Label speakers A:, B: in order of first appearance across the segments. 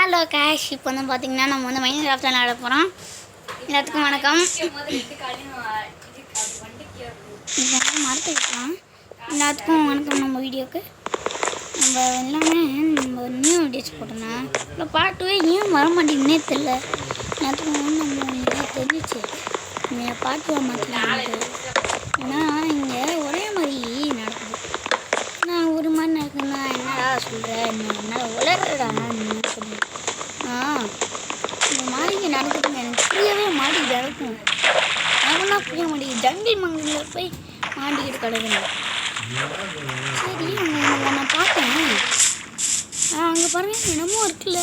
A: Hello cash. இப்போ வந்து பார்த்தீங்கன்னா நம்ம வந்து மைன்கிராஃப்ட் விளையாட போகிறோம். எல்லாத்துக்கும் வணக்கம். மறந்து வைக்கலாம். எல்லாத்துக்கும் வணக்கம். நம்ம வீடியோவுக்கு நம்ம எல்லாமே நம்ம நியூ வீடியோஸ் போட்டோம்னா இல்லை பாட்டுவே ஏன் வர மாட்டேங்குன்னே தெரில. எல்லாத்துக்கும் நம்ம தெரிஞ்சிச்சு பாட்டு வர மாட்டேங்குது. ஏன்னா இங்கே ஒரே மாதிரி நடக்குது. நான் ஒரு மாதிரி நடக்குதுன்னா என்னடா சொல்கிறேன், என்ன உலகடான்னு சொல்லுவேன். இந்த மாதிரி இங்கே நடக்குதுங்க. எனக்கு புரியவே மாட்டேங்குது. நடக்கும் அதெல்லாம் புரிய மாட்டேங்குது. ஜங்கிள் மங்கில் போய் மாட்டிக்கிட்டு கிடக்குறேன். சரி நான் பார்த்தேன். அங்கே பாருங்க என்னமோ இருக்குல்ல.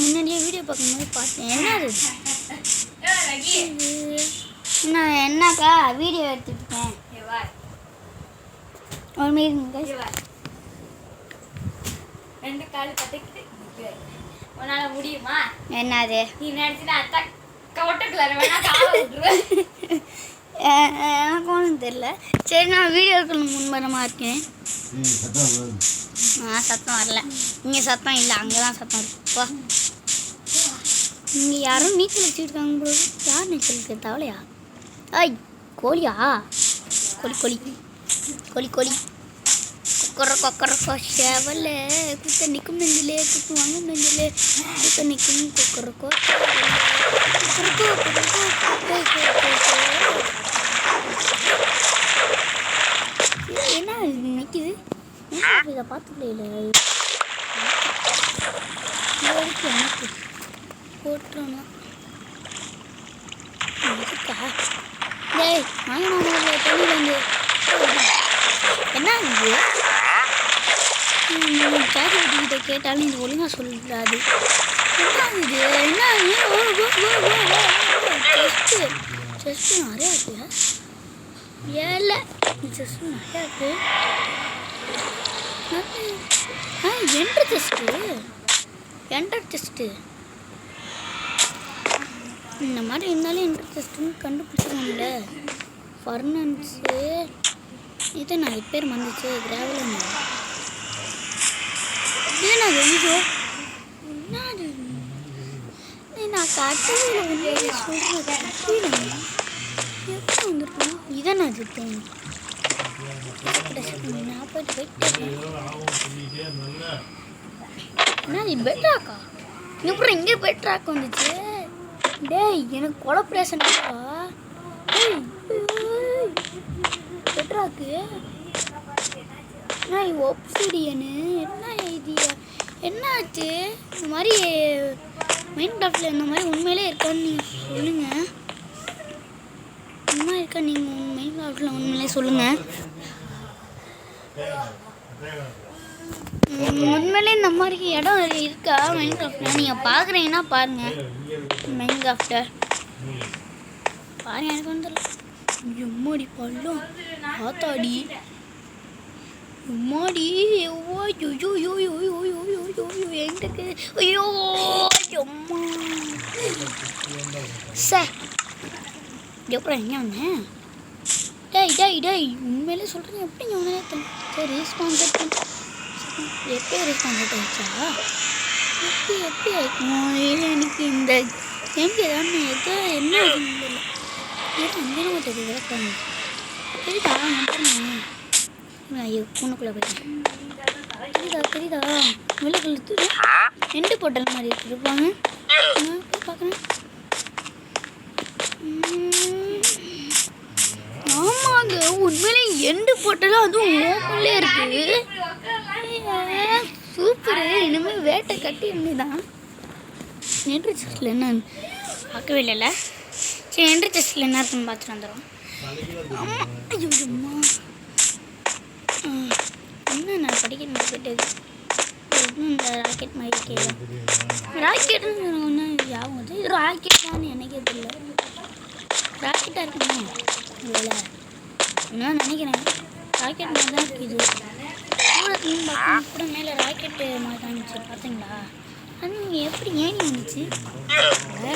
A: முன்னாடியே வீடியோ பார்க்கும்போது பார்த்தேன். என்னது என்னக்கா வீடியோ எடுத்துக்கிட்டேன். ஒரு மாரி
B: ரெண்டு கால் கட்டிக்கிட்டு உன்னால முடியுமா?
A: என்னது
B: நீ நினைச்சுன்னா
A: எனக்கு ஒன்றும் தெரியல. சரி நான் வீடியோக்குள்ள முன்பரமாக இருக்கேன். சத்தம் வரல. இங்கே சத்தம் இல்லை, அங்கே தான் சத்தம் இருக்குப்பா. இங்கே யாரும் நீச்சல் வச்சுருக்காங்க போது. யார் நீச்சல் இருக்கு? தவளையா? ஐய் கோழியா? கோழி கோழி கோழி கோழி கொக்கர சேவல குத்த நிற்கும் நெஞ்சிலே குத்து வாங்க நெஞ்சிலே குத்த நிற்கும் கொக்கரக்கோ என்ன நிற்கிது? இதை பார்த்துக்கல எனக்கு போட்டுறோன்னா டேய் வாங்க தண்ணி வந்து என்ன இது? சார்ஜிட்ட கேட்டாலும் இது ஒழுங்காக சொல்லிடாது. என்ன இது? என்ன செஸ்ட்டு நிறையா இருக்கு. ஏழை செஸ்ட்டு நிறையா இருக்கு. என்டர் செஸ்ட்டு இந்த மாதிரி இருந்தாலும் என்டர் செஸ்ட்டுன்னு கண்டுபிடிச்சிருவாங்கல்ல. ஃபர்னன்ஸு இது நான் பேர் வந்துச்சு. கிராவல் என்னது என்னது? நான் கட்டியில் வந்து சொல்கிறேன். எப்படி வந்துருக்கோம்? இதானே அது நான் போயிட்டு போயிட்டு என்ன பெட்ராக்கா? எப்படி இங்கே பெட்ராக் வந்துச்சு? டேய் எனக்கு கொலப்ரேஷன்ப்பா. பெட்ராக்கு என்ன ஒப்சிடியனு? என்ன ஐடியா? என்னாச்சு? இந்த மாதிரி மைன்கிராஃப்டில் இந்த மாதிரி உண்மையிலே இருக்கான்னு நீங்கள் சொல்லுங்கள். உண்மை இருக்கா? நீங்கள் மைன்கிராஃப்டில் உண்மையிலே சொல்லுங்கள். உண்மையிலே இந்த மாதிரி இடம் இருக்கா மைன்கிராஃப்டில்? நீங்கள் பார்க்குறீங்கன்னா பாருங்கள். மைன்கிராஃப்டை பாருங்கள். எனக்கு வந்துடல. எம்மாடி பள்ளம் ஆத்தாடி எம்மாடி எங்களுக்கு ஐயோ எம்மா சார் எப்பறம் எங்கே வந்தேன்? டேய் உண்மையிலே சொல்கிறேன். எப்படி இங்கே வந்தேன்? சரி ரெஸ்பான்சிட் எப்போ ரெஸ்பான்சிட் ஆயிடுச்சா? எப்படி ஆயிடுமோ? எனக்கு இந்த எங்கே ஏதாவது என்ன தெரியல. அங்கே தெரியுது தெரியுதா? ஐயோ பூனைக்குள்ளே போயிட்டேன். தெரியுதா வெளில கழுத்து எண்டு போட்டல் மாதிரி இருப்பாங்க. பார்க்குறேன். ஆமாங்க உண்மையிலே எண்டு போட்டலும் அதுவும் ஓப்பன்லே இருக்குது. சூப்பரு. இனிமேல் வேட்டை கட்டி இருந்துதான். என்ட்ரி செஸ்டில் என்ன பார்க்கவே இல்லைல்ல. சரி என்ட்ரி செஸ்டில் என்ன இருக்குன்னு பார்த்துட்டு வந்துடும். ஆமாம் ஐயோ அம்மா என்ன நான் படிக்கணும் போயிட்டு இந்த ராக்கெட் மாதிரி கேட்கல. ராக்கெட்டுன்னு ஒன்று யாவும் இது ராக்கெட் தான் எனக்கே தெரியல. ராக்கெட்டாக இருக்குங்க வேலை நான் நினைக்கிறேன். ராக்கெட் மாதிரி தான் இருக்குது. தூரத்துலேருந்து பார்க்கணும் கூட மேலே ராக்கெட்டு மாதிரி தான் இருந்துச்சு. பார்த்தீங்களா? அது நீங்கள் எப்படி ஏணி வந்துச்சு?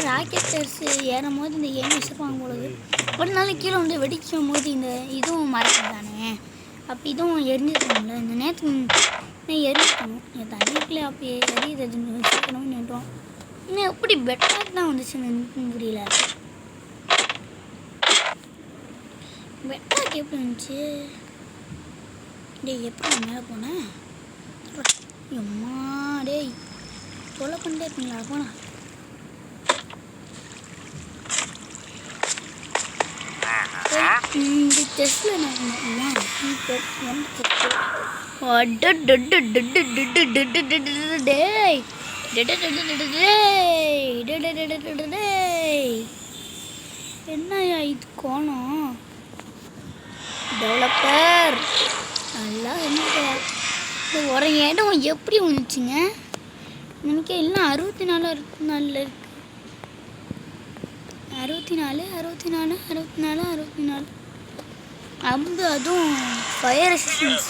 A: ராக்கெட்டர்ஸு ஏறும் போது இந்த ஏணி வச்சுருப்பாங்க பொழுது ஒரு நாள் கீழே வந்து வெடிக்கும் போது இந்த இதுவும் மறைக்கும் தானே. அப்போ இதுவும் எரிஞ்சிருக்கோம்ல. இந்த எரிக்கணும் என் தண்ணிக்குள்ளே அப்பயே எரியுது சீக்கிரமாக நின்றோம். இன்னும் எப்படி பெட்டாக் தான் வந்துச்சுன்னு புரியல. பெட்டாக் எப்படி இருந்துச்சு? டேய் எப்படி மேலே போனேன்? எம்மா டேய் தொலை பண்ணிட்டே இருக்கீங்களா? போனா இந்த செஸ்ல என்ன என்னையா இது கோணம்? டெவலப்பர் நல்லா இந்த ஒரு இடம் எப்படி வந்துச்சுங்க? எனக்கு எல்லாம் 64 64 இருக்கு. 64 அம்பு, அதுவும் ஃபயர் ரெசிஸ்டன்ஸ்.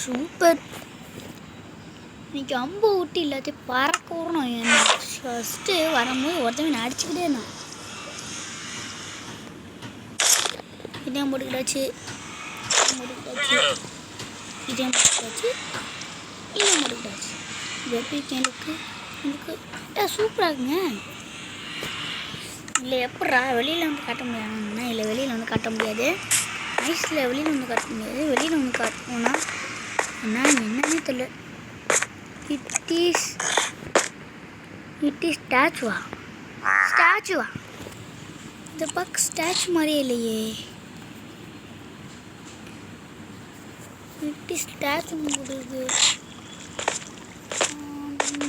A: சூப்பர். இன்னைக்கு அம்பு ஊட்டி எல்லாத்தையும் பறக்க விடணும். எனக்கு ஃபஸ்ட்டு வரும்போது ஒருத்தவங்க நான் அடிச்சுக்கிட்டே இருந்தான். இதையும் போட்டுக்கிட்டாச்சு, இதையும் போட்டுக்கிட்டாச்சு. இது எப்படி எனக்கு சூப்பராக இருக்குங்க. இல்லை எப்படா வெளியில் வந்து காட்ட முடியாதுன்னா, இல்லை வெளியில் வந்து காட்ட முடியாது. ஐஸில் வெளியில் வந்து காட்ட முடியாது. வெளியில் வந்து காட்டணும்னா என்ன என்னன்னே தெரியல. இட் இஸ் ஸ்டாச்சுவா? இந்த பக்கம் ஸ்டாச்சு மாதிரியே இல்லையே. இட் இஸ் ஸ்டாச்சு முடியுது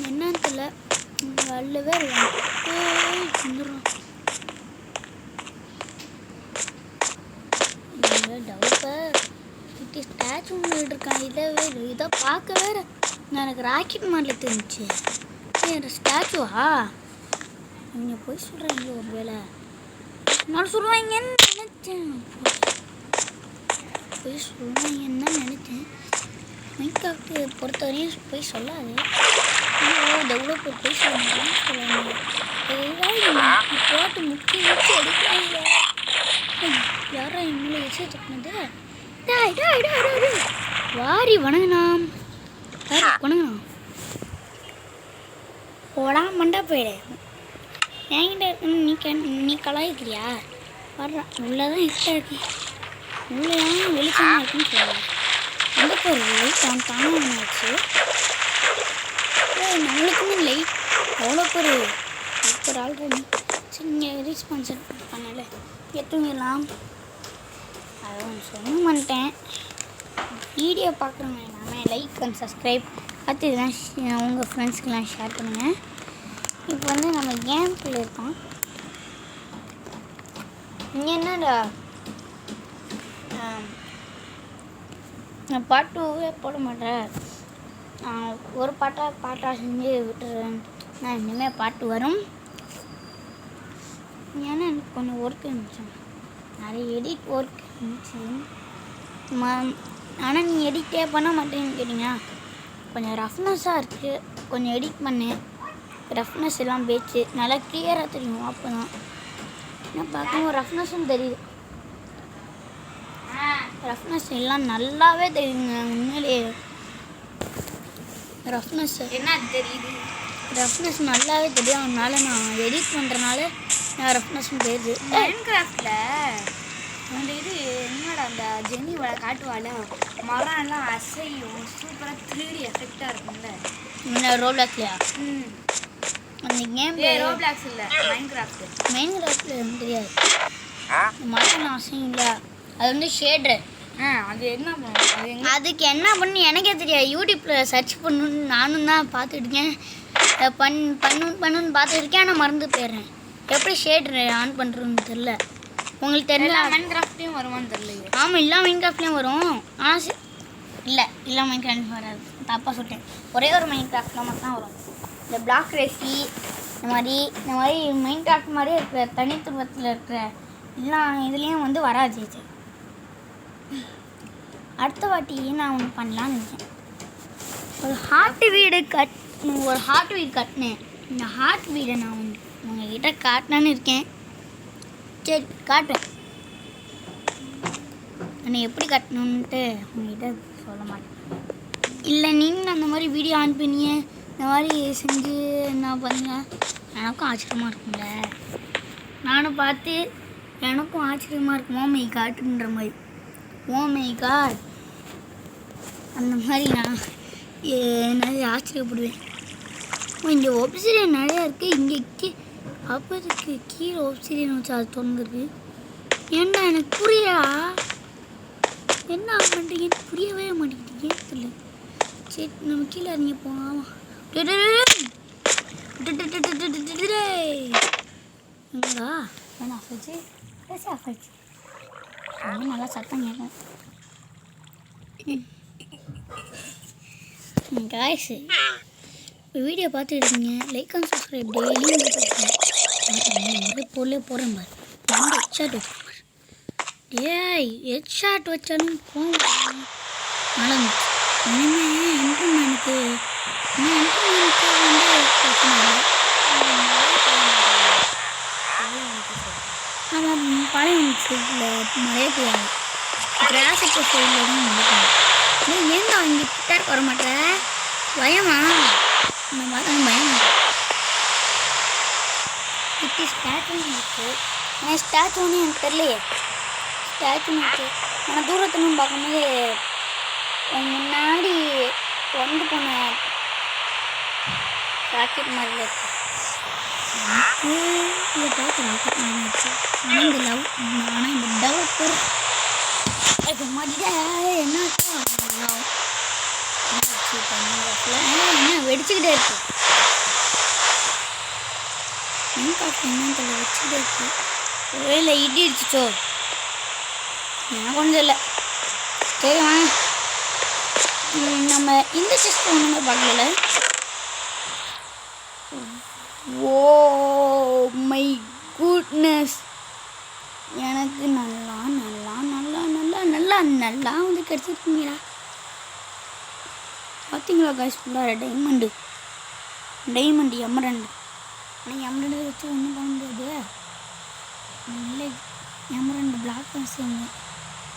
A: என்னன்னு தெரியல. அல்லவே வந்துடும். டவுப்பர் இட் இஸ் ஸ்டாச்சு இருக்கான். இதை பார்க்க வேற எனக்கு ராக்கெட் மாதிரில தெரிஞ்சிச்சு. ஸ்டாச்சுவா? நீங்கள் போய் சொல்கிறீங்க. ஒரு வேளை நான் சொல்லுவாங்கன்னு நினச்சேன். மைன்கிராஃப்ட் பொறுத்தவரையும் போய் சொல்லாது. டெவலப்பர் போய் சொல்லுவாங்க. போட்டு முக்கி அடிக்கிறாங்க. யாரா இவ்வளோ வச்சு தட்டினது? வாரி வணங்கினாம். போடா மண்டா போயிடு. என்கிட்ட நீ கலாய்க்கிறியா? வர்றான். உள்ளதான் இஷ்டம் இருக்கு. உள்ளே வெளிச்சமாக இருக்குன்னு சொல்லுவாங்க. அந்த பொருள் தானே ஆச்சு. நம்மளுக்குமே லைட் எவ்வளோ ஒரு ஆல்ரெடி சின்ன ரெஸ்பான்ஸ் பண்ணல. எத்தூங்கலாம் அதை சொல்ல மாட்டேன். வீடியோ பார்க்குறவங்க எல்லாமே லைக் அண்ட் சப்ஸ்கிரைப் பார்த்து இதெல்லாம் உங்கள் ஃப்ரெண்ட்ஸ்க்கெலாம் ஷேர் பண்ணுங்கள். இப்போ வந்து நம்ம கேம்குள்ளே இருக்கோம். இங்கே என்னடா நான் பார்ட் 2 போட மாட்டேன். ஒரு பாட்டாக செஞ்சு விட்டுறேன். நான் இனிமேல் பாட்டு வரும். ஏன்னா எனக்கு கொஞ்சம் ஒர்க் இருந்துச்சு, நிறைய எடிட் ஒர்க் இருந்துச்சு. ஆனால் நீ எடிட்டே பண்ண மாட்டேன்னு கேட்டிங்கன்னா கொஞ்சம் ரஃப்னஸாக இருக்குது. கொஞ்சம் எடிட் பண்ணேன். ரஃப்னஸ் எல்லாம் போயிடுச்சு. நல்லா கிளியராக தெரியும். அப்போ தான் நான் பார்க்கும்போது ரஃப்னஸும் தெரியுது. ரஃப்னஸ் எல்லாம் நல்லாவே தெரியுங்க. உண்மையிலேயே ரஃப்னஸ்
B: என்ன தெரியுது?
A: ரஃப்னஸ் நல்லாவே தெரியும். அதனால நான் எடிட் பண்ணுறனால நான் ரஃப்னஸும் தெரியுது.
B: மைன்கிராஃப்ட்ல அந்த இது என்னோட அந்த ஜெனியோட காட்டுவாள் மரம் எல்லாம் அசையும். சூப்பராக 3D எஃபெக்டாக இருக்கும்ல.
A: இந்த ரோப்ளாக்ஸ்லையா? அந்த கேம்
B: ரோப்ளாக்ஸ் இல்லை,
A: மைன்கிராஃப்டில் தெரியாது. மரம் அசையும் இல்லை, அது வந்து ஷேட்ரு.
B: அது என்ன பண்ணும்?
A: அதுக்கு என்ன பண்ணு எனக்கே தெரியாது. யூடியூப்பில் சர்ச் பண்ணணுன்னு நானும் தான் பார்த்துருக்கேன். பண்ணுன்னு பார்த்துருக்கேன். ஆனால் மறந்து போயிடுறேன். எப்படி ஷேட்ரு ஆன் பண்ணுறதுன்னு தெரில. உங்களுக்கு தெரியல?
B: மைன்கிராஃப்ட்லேயும் வருமானு தெரியல.
A: ஆமாம், எல்லாம் மைன்கிராஃப்ட்லேயும் வரும். ஆனால் இல்லை மைன்கிராஃப்ட் வராது. தப்பாக சொல்லிட்டேன். ஒரே ஒரு மைன்கிராஃப்டில் மட்டும் தான் வரும். இந்த பிளாக் ரேசி இந்த மாதிரி மைன்கிராஃப்ட் மாதிரியே இருக்கிற தனித்துவத்தில் இருக்கிற எல்லா இதுலேயும் வந்து வராது. இது அடுத்த வாட்டி நான் ஒன்று பண்ணலான்னு இருக்கேன். ஒரு ஹார்ட் வீடு கட்டினேன். இந்த ஹார்ட் வீடை நான் வந்து உங்ககிட்ட காட்டலான்னு இருக்கேன். சரி காட்டுறேன். ஆனால் எப்படி கட்டணுன்ட்டு உங்ககிட்ட சொல்ல மாட்டேன். இல்லை நீங்கள் அந்த மாதிரி வீடியோ ஆன் பண்ணியே இந்த மாதிரி செஞ்சு என்ன பண்ணுங்க, எனக்கும் ஆச்சரியமாக இருக்கும்ல. நானும் பார்த்து எனக்கும் ஆச்சரியமாக இருக்கும். ஓ மை காட்டுன்ற மாதிரி, ஓ மை காட் அந்த மாதிரி நான் நிறைய ஆச்சரியப்படுவேன். இங்கே ஒப்சிடியன் நிறையா இருக்குது. இங்கே அப்போதுக்கு கீழே ஒப்சிடியன் வச்சு அது திறந்துருக்கு. ஏன்னா எனக்கு புரியா என்ன பண்ணுறீங்கன்னு புரியவே மாட்டேங்குது. தெரியல. சரி நம்ம கீழே இறங்கி போகலாம். எங்கடா என்ன ஆஃப் ஆச்சு? ஆஃப் ஆச்சு. அது நல்லா சத்தம் கேட்கும். காய்ஸ் வீடியோ பார்த்துட்டு இருக்கீங்க, லைக் அண்ட் சப்ஸ்கிரைப் டெய்லியும் பொருளே போடுறேன் பாரு. நான் ஹெட்ஷாட் வச்சுருப்பார். ஏய் ஹெட்ஷாட் வச்சாலும் போகும். நல்லா இருந்துச்சு. இனிமேல் இம்ப்ரூவ்மெண்ட்டுக்கு வந்து பிரச்சனை இல்லை. ஆமாம், பழைய சைடில் மழையே பெய்யாது. கிராஸுக்கு சைடில் தான் நடக்கும். ஏன்டா இங்கே கிட்டார் வர மாட்டேன்? பயமா? இந்த மாதிரி பயம். இப்படி ஸ்டாச்சுன்னு இருக்குது. ஆனால் ஸ்டாச்சுன்னு எனக்கு தெரியலையே. ஸ்டாச்சுன்னு இருக்குது. ஆனால் தூரத்துன்னு பார்க்கும்போது முன்னாடி வந்து போன ராக்கெட் மாதிரில இருக்கு. எனக்கு இதை பார்த்து ராக்கெட் மாதிரி இருக்கு. ஆனால் இந்த டெவலப்பர் அது மாதிரி என்ன என்ன வெடிச்சுக்கிட்டே இருக்கு. என்னன்னு தெரியல, வச்சுக்கிட்டே இருக்கு. ஒருவேளை இடி இடிச்சிச்சோ எனக்கு ஒன்றும் இல்லை. சரி வாங்க, நம்ம இந்த செஸ்ட் ஒன்றுமே பார்க்கல. ஓ மை குட்னஸ், எனக்கு நல்லா நல்லா நல்லா நல்லா நல்லா நல்லா வந்து கிடச்சிருக்கீங்களா? பார்த்தீங்களா காய்ஸ்? ஃபுல்லாக டைமண்டு எமரண்டு. ஆனால் எமரண்டு வச்சு ஒன்றும் பண்ண முடியாது. இல்லை எமரண்டு பிளாக் பண்ண செய்யுங்க,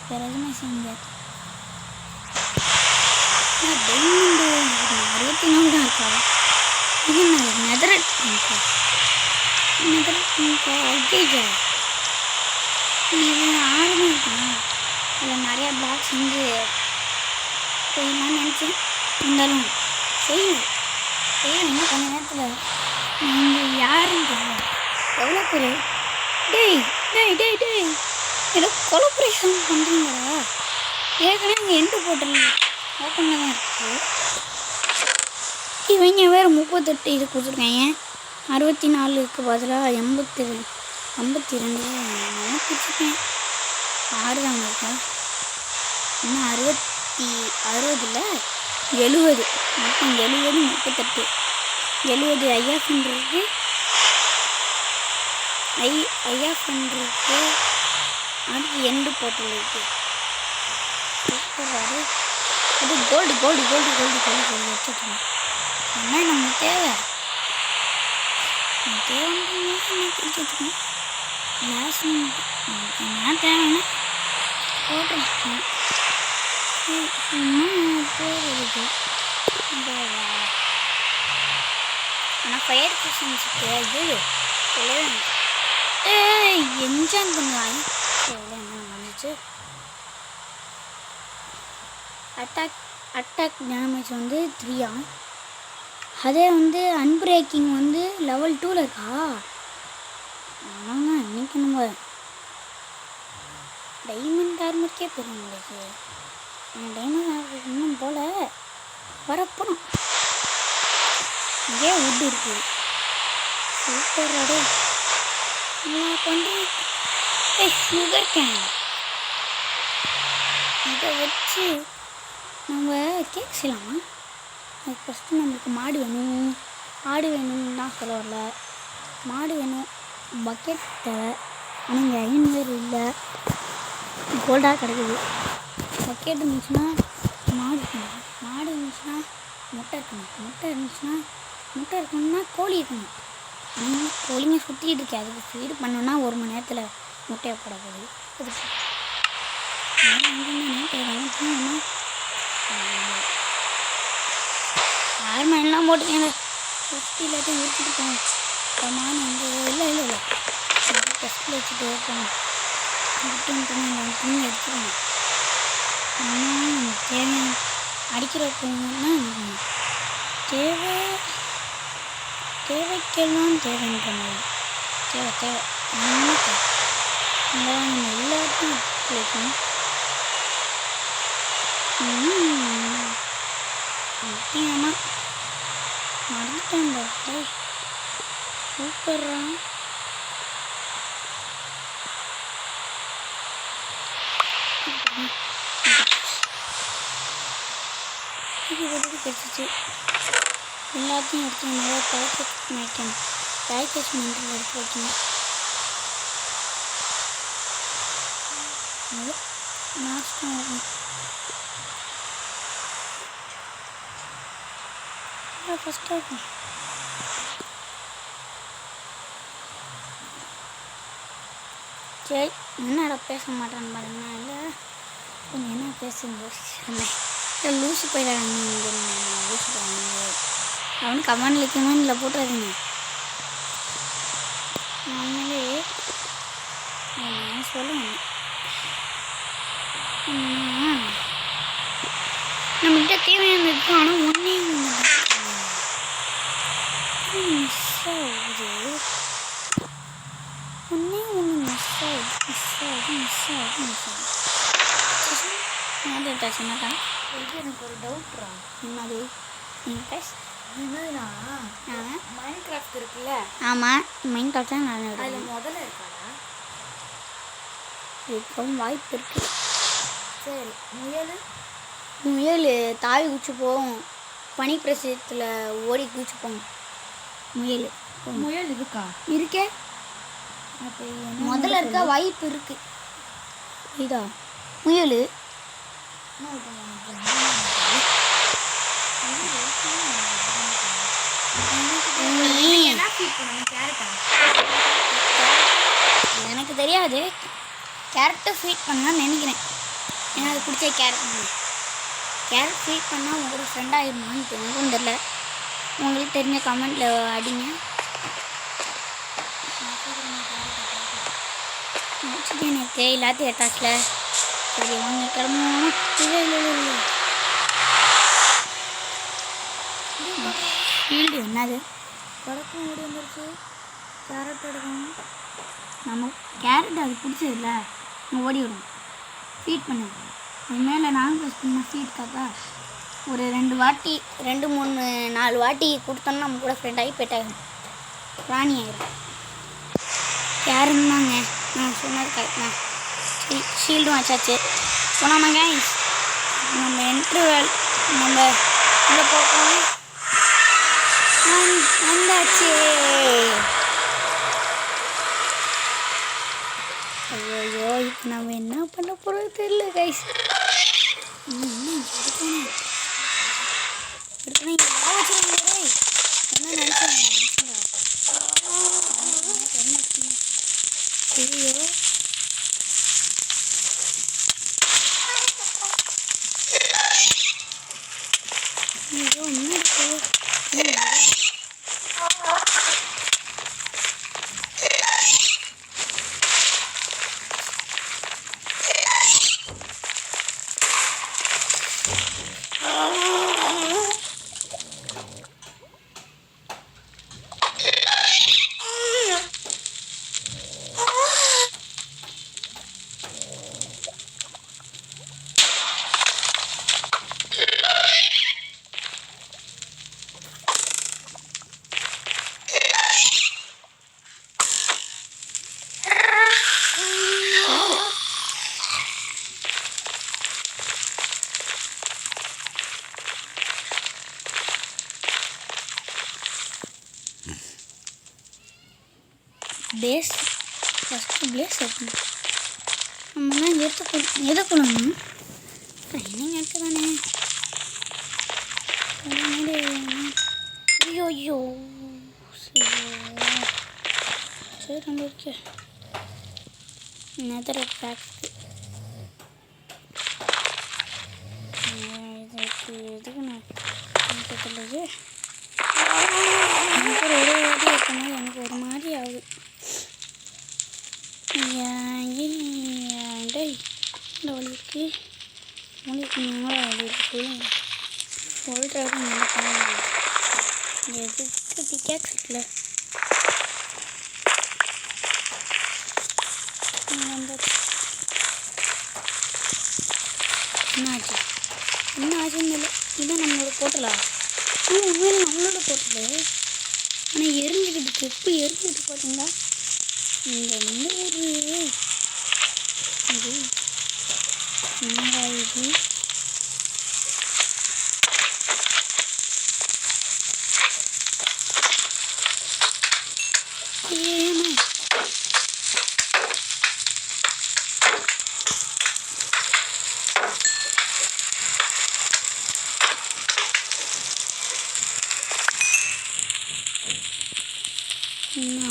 A: வேறு எதுவுமே செய்யுங்க. டைமண்டு 64 தான் இருக்கா? இது நெதரட் இருக்கா? அல்கேஜா இது 6 இருக்கா? இதில் நிறையா பிளாக் செஞ்சு செய்யலாம்னு நினச்சேன். இருந்தாலும் செய்யணும் இன்னும் கொஞ்ச நேரத்தில். நீங்கள் யாருன்னு தெரியல, எவ்வளோ பேர் டேய் டேய் டேய் டேய் எனக்கு கொலப்ரேஷன் பண்ணுறீங்களா? ஏற்கனவே இங்கே எண்டு போட்டல் ஓப்பனில் தான் இருக்குது. இவங்க வேறு 38 இது கொடுத்துருக்காங்க. 64க்கு பதிலாக 52 பிடிச்சிருக்கேன். 6 தாங்க இருக்கா? இன்னும் 60 70 மொத்தம் 70 38 70 ஐயாஃபன் இருக்குது. ஐயாஃபன் இருக்குது. அடுத்து எண்டு போட்டல் இருக்குது. சூப்பராக அது கோல்டு வச்சுருக்கோம். என்ன நம்ம தேவை வச்சுருக்கோம். கிளாஸ் நான் தேவைன்னா போட்டுருக்கேன். போடுறது ஆனால் ஃபயர் கிஷன்ஸுக்கு இது சொல்லவே என்ஜாய் பண்ணுவாங்க. என்ன வந்துச்சு? அட்டாக் டேமேஜ் வந்து 3. அதே வந்து அன்பிரேக்கிங் வந்து லெவல் 2 இருக்கா? ஆமாங்க, இன்றைக்கி நம்ம டைமண்ட் ஆர்மருக்கே போயிடும் உங்களுக்கு. டைமண்ட் ஆர்மர் இன்னும் போல் வரப்போம். இங்கே வுட் இருக்குது. சூப்பர் அடே நல்லா பண்ணுறேன். சுகர் கேன் இதை வச்சு நம்ம கேக் செய்யலாமா? அதுக்கு ஃபஸ்ட்டு நம்மளுக்கு மாடு வேணும். ஆடு வேணும்னு தான் சொல்ல வரல. மாடு வேணும், பக்கெட் தேவை. ஆனால் இங்கே அயன் வேறு இல்லை, கோல்டாக கிடைக்குது. பக்கெட் இருந்துச்சுன்னா மாடு இருக்கணும். மாடு இருந்துச்சுன்னா முட்டை இருக்கணும். முட்டை இருக்கணும்னா கோழி இருக்கணும். கோழிங்க சுற்றிக்கிட்டு இருக்கேன். அதுக்கு ஃபீடு பண்ணோன்னா 1 மணி நேரத்தில் முட்டையை போட போகுது. ஆர்மெல்லாம் போட்டுக்கேங்க 50 எல்லாத்தையும் ஊற்றிட்டு போங்க கமான வந்து இல்லை ஃபஸ்ட்டில் வச்சுட்டு போங்க துணி எடுத்துருங்க தேவையான அடிக்கிற பொண்ணுன்னா தேவைக்கெல்லாம் தேவைன்ற மாதிரி தேவை நம்ம எல்லாத்தையும் வைக்கணும் முக்கியமா மறந்துட்டேன் சூப்பர்ரா இது கிடச்சிச்சு எல்லாத்தையும் எடுத்து நல்லா பேக்கேஜ் மென்டல் எடுத்து வைக்கணும் நாஸ்டம் வரும் ஃபஸ்ட்டாக இருக்கும் சரி என்னடா பேச மாட்டேன்னு பாருங்க இல்லை கொஞ்சம் என்ன பேசுங்க லூசு போயிடாங்க லூசு போகிறாங்க அவனு கமெண்டில் போட்டுறாதீங்க நம்மளே சொல்லுவேன் நம்மகிட்ட தேவையானது இருக்கும் ஆனால் ஒன்றே மிஸ் ஆகுது என்னக்கா
B: இது எனக்கு ஒரு டவுட்ரா.
A: என்னது
B: என்னதுன்னா மைண்ட் கிராஃப்ட் இருக்குல்ல,
A: ஆமாம் மைண்ட் கிராஃப்ட் தான் நான்
B: அதில் முதல்ல இருக்காடா
A: இருக்கும் வாய்ப்பு இருக்குது.
B: சரி
A: முயல் தாவி குச்சி போகும், பனி பிரசேதத்தில் ஓடி குச்சி போகும். முயல்
B: இருக்கா?
A: இருக்கே,
B: அப்போ
A: முதல்ல இருக்க வாய்ப்பு இருக்குது. இதா முயல் எனக்கு தெரியாது. கேரட்டை ஃபீட் பண்ணால் நினைக்கிறேன், ஏன்னா அது பிடிச்ச கேரட் ஃபீட் பண்ணால் உங்க கூட ஃப்ரெண்ட் ஆகிருமான்னு எனக்கும் தெரில. உங்களுக்கு தெரிஞ்ச கமெண்ட்டில் அடிங்க. எனக்கு எல்லாத்தையும் எட்டாச்சுல. சரி வாங்க கிளம்புவோம். இல்லை ஃபீல்டு என்னது
B: படக்கும் ஓடி வந்துருச்சு. கேரட் எடுக்கணும்.
A: நம்ம கேரட் அது பிடிச்சதில்ல, நம்ம ஓடி விடும். ஃபீட் பண்ணு, அது மேலே நாங்கள் ப்ரெஸ் பண்ணால் ஃபீட் காக்கா ஒரு 2 வாட்டி 2 3 4 வாட்டி கொடுத்தோம்னா நம்ம கூட ஃப்ரெண்ட் ஆகி பெட்டாகும், ராணி ஆகிடும். யாருந்தாங்க நான் சொன்னது கரெக்ட்ண்ணா. ஷீல்டும் வச்சாச்சு. போனாமா கைஸ், நம்ம இன்டர்வல் நம்ம உள்ளே போகணும். வந்தாச்சு. ஐயோ இப்போ நம்ம என்ன பண்ண போகிறது தெரியல கைஸ். என்ன நினைச்சேன். பேஸ் ஃபஸ்ட்டு பிளேஸ் எடுக்கணும். நம்மலாம் எடுக்கணும் ட்ரைனிங் எடுக்க தானே. ஐயோ சரி நம்ம இருக்க நெதர் பேக்கு நான் எனக்கு தெரியல. எனக்கு ஒரு வாட்டி இருக்கும்போது எனக்கு ஒரு மாதிரி ஆகுது. டேய் இந்த வழிக்கு உங்களுக்கு நீங்களா வழி இருக்கு சொல்கிறாரு எதுக்கு பிக்காக்ஸ் இருக்குல்ல என்னாச்சு என்ன ஆச்சுன்னு இல்லை இதான் நம்மளோட போட்டலா உண்மையில நம்மளோட போட்டல ஆனால் எரிஞ்சுக்கிட்டு எப்போ எரிஞ்சுக்கிட்டு பார்த்தீங்களா இந்த நூறு இது என்னடா இது ஏமா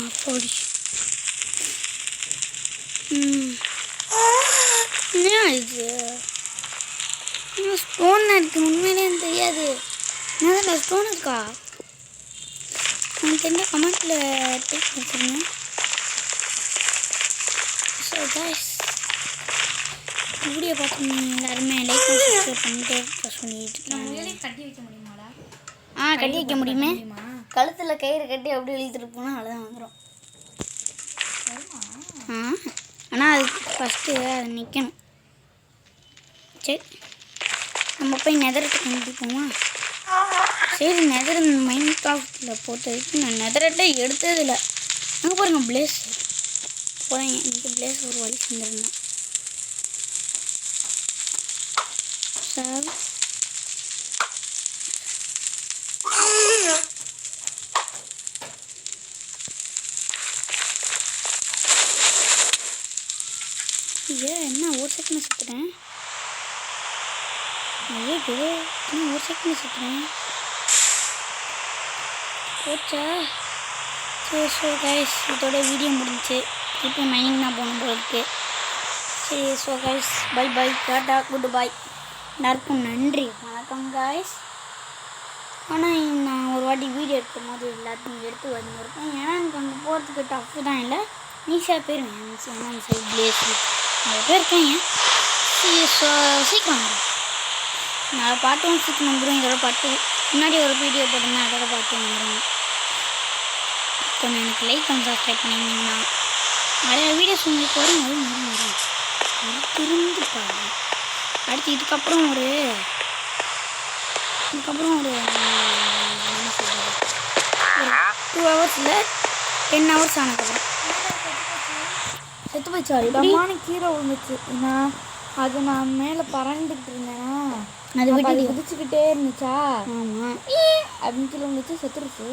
A: அப்படி என்ன இது ஸ்டோன் இருக்கு உண்மையிலே தெரியாது என்னதான் ஸ்டோன் இருக்கா எனக்கு என்ன கமெண்ட்டில் டேக் பண்ணிருங்க. ஸோ கைஸ் வீடியோ பார்த்து எல்லாருமே லைக் சப்ஸ்கிரைப் பண்ணிட்டு சொல்லிட்டு
B: நம்ம கட்டி வைக்க முடியுமாடா?
A: கட்டி வைக்க முடியுமே. கழுத்தில் கயிறு கட்டி அப்படியே இழுத்துட்டு போனால் அவ்வளோதான் வந்துடும். ஆனால் அது ஃபஸ்ட்டு அது நிற்கணும். சரி நம்ம போய் நெதரத்தை கண்டுபிடிப்போமா? சரி நெதர் மைண்ட் கிராஃப்டில் போட்டதுக்கு நான் நெதரட்டை எடுத்ததில்லை. அங்கே பாருங்கள் பிளேஸ் போகிறேன். எனக்கு பிளேஸ் ஒரு வழி செஞ்சிருந்தேன் சார். என்ன ஒரு செகண்ட் சுற்றுறேன். ஐயோ இன்னும் ஒரு செகண்ட் சுற்றுறேன் போச்சா? சரி ஸோ கைஸ் இதோட வீடியோ முடிஞ்சிச்சு. இப்போ மைனிங் தான் போகணும் போல இருக்கு. சரி so guys bye bye tata good bye. எல்லாருக்கும் நன்றி வணக்கம் கைஸ். ஆனால் நான் ஒரு வாட்டி வீடியோ எடுக்கும் போது எல்லாத்தையும் எடுத்து வந்துருக்கேன். ஏன்னா எனக்கு அங்கே போகிறதுக்கு டஃப்பு தான் இல்லை. ஈஸியாக போயிருவேன். ஏன்னா சைட் பிளேஸ் நிறைய பேர் இருக்காங்க. சீக்கிரம் நான் பாட்டும் சீக்கிரம் வந்துடும். இதோட பாட்டு முன்னாடி ஒரு வீடியோ போட்டிருந்தேன் அதோட பாட்டு வந்துடும். கொஞ்சம் எனக்கு லைக் பண்ணி சப்ஸ்கிரைப் பண்ணியிருந்தீங்கன்னா நிறைய வீடியோஸ் உங்களுக்கு வரும். வரும் திருந்து பாருங்க. அடுத்து இதுக்கப்புறம் ஒரு என்ன சொல்கிறது ஒரு 2 hours இல்லை 10 hours ஆனதுக்கப்புறம் செத்து போயிடுச்சா?
B: இடமான கீரை விழுந்துச்சு. அது நான் மேலே பறந்துக்கிட்டு இருந்தேன்னா
A: அது விட்டு
B: குதிச்சுக்கிட்டே இருந்துச்சா.
A: ஆமாம்
B: அப்படின்னு கீழே விழுந்துச்சு செத்துருச்சு.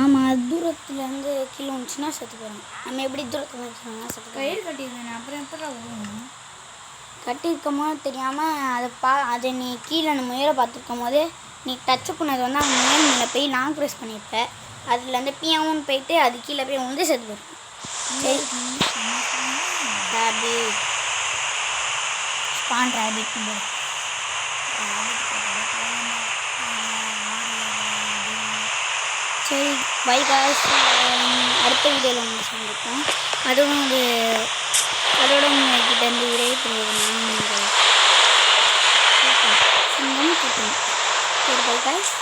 A: ஆமாம் அது தூரத்துலேருந்து கீழே வந்துச்சுன்னா செத்து போயிடும். நம்ம எப்படி தூரத்தில் வந்துச்சுன்னா செத்து
B: கயிறு கட்டியிருந்தேன். அப்புறம் எப்படி விழுணும்?
A: கட்டியிருக்கும் போது தெரியாமல் அதை நீ கீழே நம்ம உயர பார்த்துருக்கும் போது நீ டச் பண்ணது வந்து அவங்க மேலே போய் லாங் ப்ரெஸ் பண்ணியிருப்ப. அதில் வந்து பியாவும் போயிட்டு அது கீழே போய் வந்து செத்து போயிருக்கும். சரி ரேபிட் ஸ்பான் ரேபிட் சரி பை காய்ஸ். அடுத்த வீடியோவில் உங்களை சந்திப்போம். அதுவும் அதோட உங்கள்கிட்ட இருந்து விரைவு பெறுவது நான் சிங்கம் கூட்டம். சரி பை காய்ஸ்.